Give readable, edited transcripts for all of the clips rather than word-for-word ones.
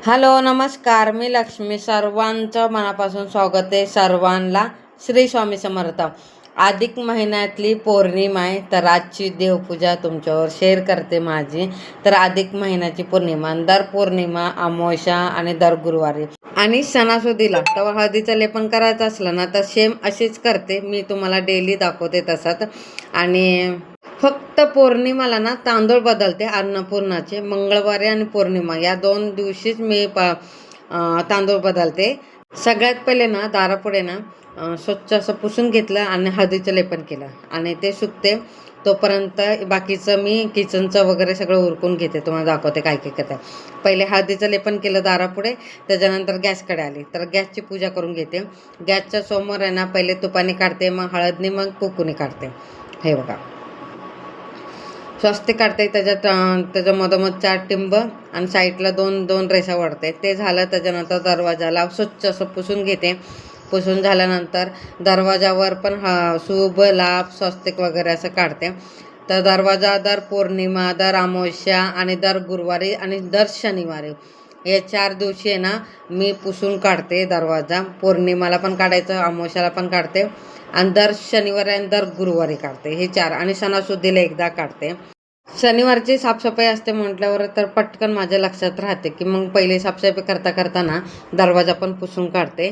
Hello नमस्कार, मी लक्ष्मी. सर्वांचं मनापासून स्वागत आहे. सर्वांना श्री स्वामी समर्थ. अधिक महिन्यातली पौर्णिमा आहे, तर आजची देवपूजा तुमच्यावर शेअर करते माझी. तर अधिक महिन्याची पौर्णिमा, दर पौर्णिमा, अमावस्या आणि दर गुरुवारी आणि सणासुदीला तेव्हा हळदीचं लेपन करायचं असलं ना तर सेम अशीच करते मी. तुम्हाला डेली दाखवते तसंच. आणि फक्त पौर्णिमाला ना तांदूळ बदलते अन्नपूर्णाचे. मंगळवारी आणि पौर्णिमा या 2 दिवशीच मी तांदूळ बदलते. सगळ्यात पहिले ना दारापुढे ना स्वच्छ असं पुसून घेतलं आणि हळदीचं लेपन केलं आणि ते सुकते तोपर्यंत बाकीचं मी किचनचं वगैरे सगळं उरकून घेते. तुम्हाला दाखवते काय काय करते. पहिले हळदीचं लेपन केलं दारापुढे, त्याच्यानंतर गॅसकडे आली तर गॅसची पूजा करून घेते. गॅसच्या समोर आहे ना पहिले तुपाने काढते, मग हळदनी, मग कुंकुनी काढते. हे बघा, स्वस्तिक काढते. त्याच्या मधोमध 4 टिंब आणि साईडला 2 रेषा वाढते. ते झालं त्याच्यानंतर दरवाजाला स्वच्छ असं पुसून घेते. पुसून झाल्यानंतर दरवाजावर पण शुभ लाभ स्वस्तिक वगैरे असं काढते. तर दरवाजा दर पौर्णिमा, दर अमावस्या आणि दर गुरुवारी आणि दर शनिवारी या 4 दिवशी आहे ना मी पुसून काढते दरवाजा. पौर्णिमाला पण काढायचं, अमावस्याला पण काढते आणि दर शनिवारी आणि दर गुरुवारी काढते. हे 4 आणि सणासुदीला एकदा काढते. शनिवारची साफसफाई असते म्हटल्यावर तर पटकन माझ्या लक्षात राहते की मग पहिले साफसफाई करताना दरवाजा पण पुसून काढते.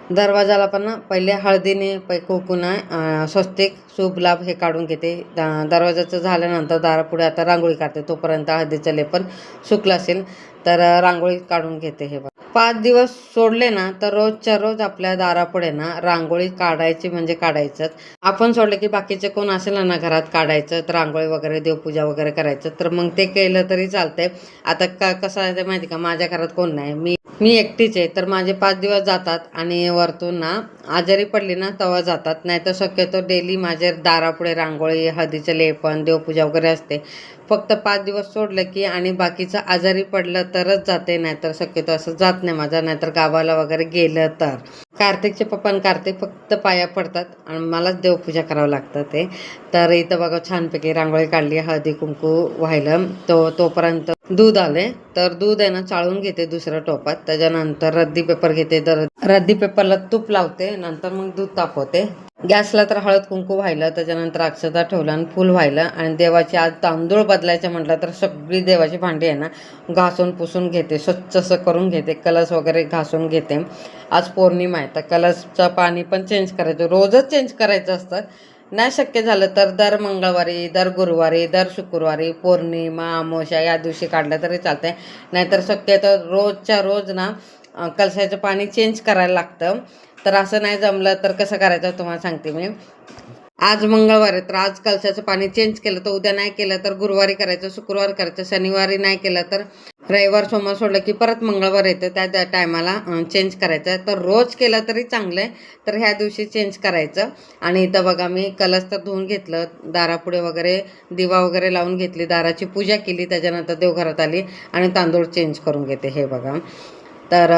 दरवाजाला पण ना पहिले हळदीने कुंकुना स्वस्तिक शुभ लाभ हे काढून घेते. दरवाजाचं झाल्यानंतर दारापुढे आता रांगोळी काढते. तोपर्यंत हळदीचं लेपन सुकलं असेल तर रांगोळी काढून घेते. हे बघा, 5 दिवस सोडले ना तर रोजच्या रोज आपल्या दारापुढे ना रांगोळी काढायची म्हणजे काढायचंच. आपण सोडलं की बाकीचे कोण असेल ना घरात काढायचं, तर रांगोळी वगैरे देवपूजा वगैरे करायचं, तर मग ते केलं तरी चालतंय. आता कसं आहे ते माहिती का, माझ्या घरात कोण नाही, मी एकटीच आहे. तर माझे 5 दिवस जातात आणि वरतून ना आजारी पडली ना तेव्हा जातात. नाही तर शक्यतो डेली माझ्या दारापुढे रांगोळी, हळदीचं लेपन, देवपूजा वगैरे असते. फक्त 5 दिवस सोडलं की आणि बाकीचं आजारी पडलं तरच जाते, नाहीतर शक्यतो असं जात नाही माझा. नाहीतर गावाला वगैरे गेलं तर. कार्तिकचे पप्पा आणि कार्तिक फक्त पाया पडतात आणि मलाच देवपूजा करावं लागतं ते. तर इथं बघा छानपैकी रांगोळी काढली, हळदी कुंकू वाहिलं. तोपर्यंत दूध आले, तर दूध आहे ना चाळून घेते दुसऱ्या टोपात. त्याच्यानंतर रद्दी पेपर घेते, तर रद्दी पेपरला तूप लावते. नंतर मग दूध तापवते. गॅसला तर हळद कुंकू व्हायला, त्याच्यानंतर अक्षता ठेवलं आणि फुल व्हायला. आणि देवाची आज तांदूळ बदलायचं म्हटलं तर सगळी देवाची भांडी आहे ना घासून पुसून घेते, स्वच्छ असं करून घेते. कलश वगैरे घासून घेते. आज पौर्णिमा आहे तर कलशचं पाणी पण चेंज करायचं, रोजच चेंज करायचं असतं. नाही शक्य झालं तर दर मंगळवारी, दर गुरुवारी, दर शुक्रवारी, पौर्णिमा, अमावस्या या दिवशी काढलं तरी चालतंय. नाहीतर शक्यतो रोजच्या रोज ना कलशाचं पाणी चेंज करायला लागतं. तर असं नाही जमलं तर कसं करायचं तुम्हाला सांगते मी. आज मंगळवार आहे तर आज कलशाचं पाणी चेंज केलं, तर उद्या नाही केलं तर गुरुवारी करायचं, शुक्रवार करायचं, शनिवारी नाही केलं तर रविवार सोमवार सोडलं की परत मंगळवार येतं, त्या टायमाला चेंज करायचं आहे. तर रोज केलं तरी चांगलं आहे, तर ह्या दिवशी चेंज करायचं. आणि इथं बघा मी कलश तर धुवून घेतलं, दारापुढे वगैरे दिवा वगैरे लावून घेतली, दाराची पूजा केली, त्याच्यानंतर देवघरात आली आणि तांदूळ चेंज करून घेते. हे बघा, तर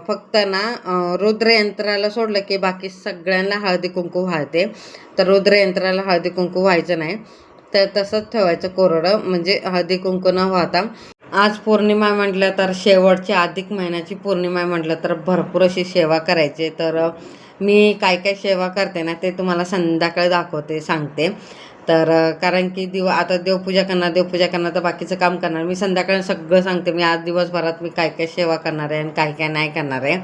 फक्त ना रुद्रयंत्राला सोडलं की बाकी सगळ्यांना हळदी कुंकू वाहते. तर रुद्रयंत्राला हळदी कुंकू व्हायचं नाही, तर तसंच ठेवायचं कोरडं, म्हणजे हळदी कुंकू न वाहता. आज पौर्णिमा म्हटलं तर शेवटची अधिक महिन्याची पौर्णिमा म्हटलं तर भरपूर अशी सेवा करायची. तर मी काय काय सेवा करते ना ते तुम्हाला संध्याकाळी दाखवते, सांगते. तर कारण की आता देवपूजा करणार तर बाकीचं काम करणार मी. संध्याकाळी सगळं सांगते मी. आज दिवसभरात मी काय काय सेवा करणार आहे आणि काय काय नाही करणार आहे.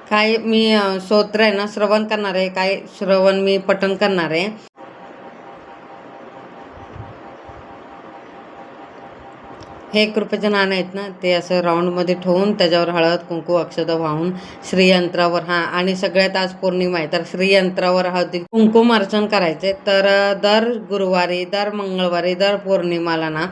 काय मी स्तोत्र आहे ना श्रवण करणार आहे, काय श्रवण मी पठण करणार आहे. हे कृपेचे नाणं आहेत ना, ते असं राऊंडमध्ये ठेवून त्याच्यावर हळद कुंकू अक्षता वाहून श्रीयंत्रावर, आणि सगळ्यात आज पौर्णिमा आहे तर श्रीयंत्रावर हळदी कुंकुम अर्चन करायचे. तर दर गुरुवारी, दर मंगळवारी, दर पौर्णिमाला ना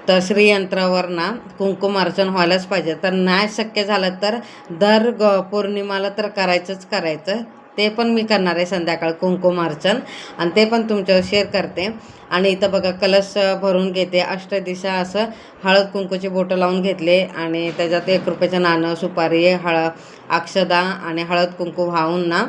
तर श्रीयंत्रावर ना कुंकुम अर्चन व्हायलाच पाहिजे. तर नाही शक्य झालं तर दर पौर्णिमाला तर करायचंच करायचं. ते पण मी करणार आहे संध्याकाळ कुंकुम अर्चन, आणि ते पण तुमच्यावर शेअर करते. आणि इथं बघा कलश भरून घेते. अष्टदिशा असं हळद कुंकूची बोटं लावून घेतले आणि त्याच्यात 1 रुपयाचं नाणं, सुपारी, अक्षदा आणि हळद कुंकू वाहून ना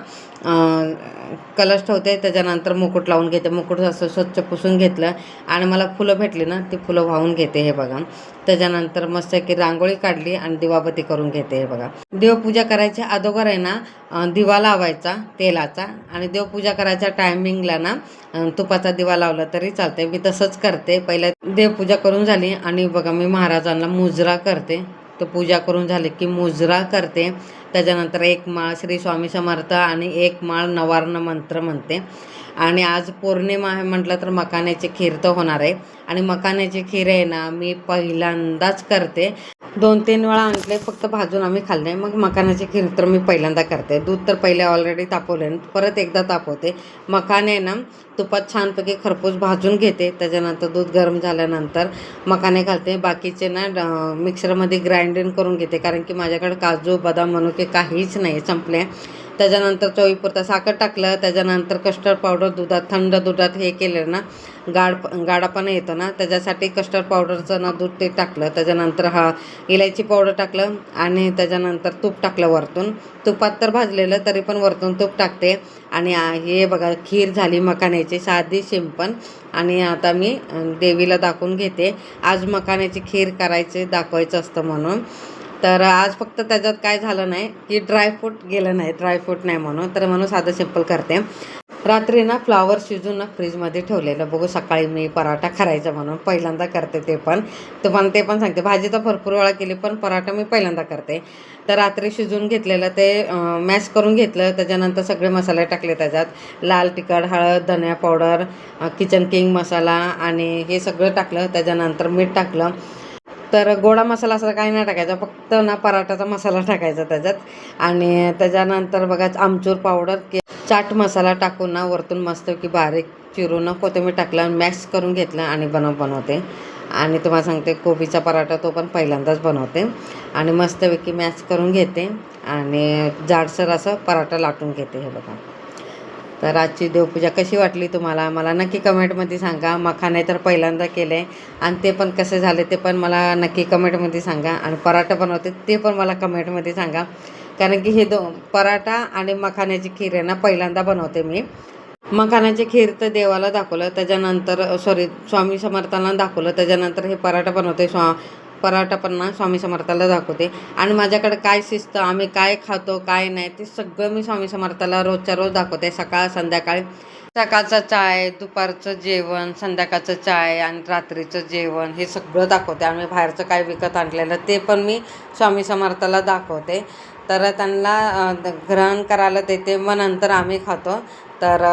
कलश ठेवते. त्याच्यानंतर मुकुट लावून घेते. मुकुट असं स्वच्छ पुसून घेतलं आणि मला फुलं भेटली ना, ती फुलं वाहून घेते हे बघा. त्याच्यानंतर मस्त की रांगोळी काढली आणि दिवाबत्ती करून घेते हे बघा. देवपूजा करायच्या अगोदर आहे ना दिवा लावायचा तेलाचा आणि देवपूजा करायच्या टायमिंगला ना तुपाचा दिवा लावला तरी चालते. मी तसंच करते. पहिल्या देवपूजा करून झाली आणि बघा मी महाराजांना मुजरा करते. तर पूजा करून झाली की मुजरा करते. त्याच्यानंतर 1 माळ श्री स्वामी समर्थ आणि 1 माळ नवार्ण मंत्र म्हणते. आणि आज पौर्णिमा आहे म्हटलं तर मखाण्याची खीर तर होणार आहे. आणि मखाण्याची खीर आहे ना मी पहिल्यांदाच करते. 2-3 वेळा आणले फक्त भाजून आम्ही खाल्ले. मग मखाण्याची खीर तर मी पहिल्यांदा करते. दूध तर पहिले ऑलरेडी तापवले, परत एकदा तापवते. मखाने ना तुपात छानपैकी खरपूस भाजून घेते. त्याच्यानंतर दूध गरम झाल्यानंतर मखाने घालते. बाकीचे ना मिक्सरमध्ये ग्राइंडिंग करून घेते, कारण की माझ्याकडे काजू बदाम मनुके काहीच नाही, संपले. त्याच्यानंतर चवीपुरता साखर टाकलं. त्याच्यानंतर कस्टर्ड पावडर दुधात, थंड दुधात हे केलं ना गाढापणा येतो ना, त्याच्यासाठी कस्टर्ड पावडरचं ना दूध ते टाकलं. त्याच्यानंतर इलायची पावडर टाकलं आणि त्याच्यानंतर तूप टाकलं वरतून. तुपात तर भाजलेलं तरी पण वरतून तूप टाकते. आणि हे बघा खीर झाली मखाण्याची, साधी सिंपल. आणि आता मी देवीला दाखवून घेते. आज मखाण्याची खीर करायची दाखवायचं असतं म्हणून. तर आज फक्त त्याच्यात काय झालं नाही की ड्रायफ्रूट गेलं नाही, ड्रायफ्रूट नाही म्हणून साधं सिंपल करते. रात्री ना फ्लावर शिजून ना फ्रीजमध्ये ठेवलेलं. बघू सकाळी मी पराठा करायचा म्हणून पहिल्यांदा करते. तुम्हाला ते पण सांगते. भाजी तर भरपूर वेळा केली, पण पराठा मी पहिल्यांदा करते. तर रात्री शिजून घेतलेलं ते मॅश करून घेतलं. त्याच्यानंतर सगळे मसाले टाकले त्याच्यात. लाल तिखट, हळद, धनिया पावडर, किचन किंग मसाला आणि हे सगळं टाकलं. त्याच्यानंतर मीठ टाकलं. तर गोडा मसाला असं काही नाही टाकायचा, फक्त ना पराठाचा मसाला टाकायचा त्याच्यात. आणि त्याच्यानंतर बघा आमचूर पावडर, चाट मसाला टाकून ना वरतून मस्त की बारीक चिरून कोथिंबीर टाकलं आणि मॅश करून घेतलं आणि बनवते. आणि तुम्हाला सांगते कोबीचा पराठा तो पण पहिल्यांदाच बनवते. आणि मस्तपैकी मॅश करून घेते आणि जाडसर असं पराठा लाटून घेते हे बघा. तर आजची देवपूजा कशी वाटली तुम्हाला मला नक्की कमेंटमध्ये सांगा. मखाणे तर पहिल्यांदा केले आणि ते पण कसे झाले ते पण मला नक्की कमेंटमध्ये सांगा. आणि पराठा बनवते ते पण मला कमेंटमध्ये सांगा, कारण की हे पराठा आणि मखाण्याची खीर आहे ना पहिल्यांदा बनवते मी. मखाण्याची खीर तर देवाला दाखवलं, त्याच्यानंतर स्वामी समर्थांना दाखवलं. त्याच्यानंतर हे पराठा बनवते. पराठा पण ना स्वामी समर्थाला दाखवते. आणि माझ्याकडे काय शिस्त, आम्ही काय खातो काय नाही ते सगळं मी स्वामी समर्थाला रोजच्या रोज दाखवते. सकाळ संध्याकाळी, सकाळचं चाय, दुपारचं जेवण, संध्याकाळचं चाय आणि रात्रीचं जेवण हे सगळं दाखवते. आम्ही बाहेरचं काय विकत आणलेलं ते पण मी स्वामी समर्थाला दाखवते. तर त्यांना ग्रहण करायला देते, मग नंतर आम्ही खातो. तर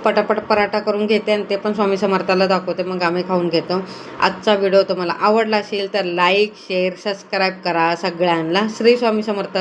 पटापट पराठा करून घेते आणि ते पण स्वामी समर्थाला दाखवते, मग आम्ही खाऊन घेतो. आजचा व्हिडिओ तुम्हाला आवडला असेल तर लाईक, शेअर, सबस्क्राईब करा सगळ्यांना. श्री स्वामी समर्थ.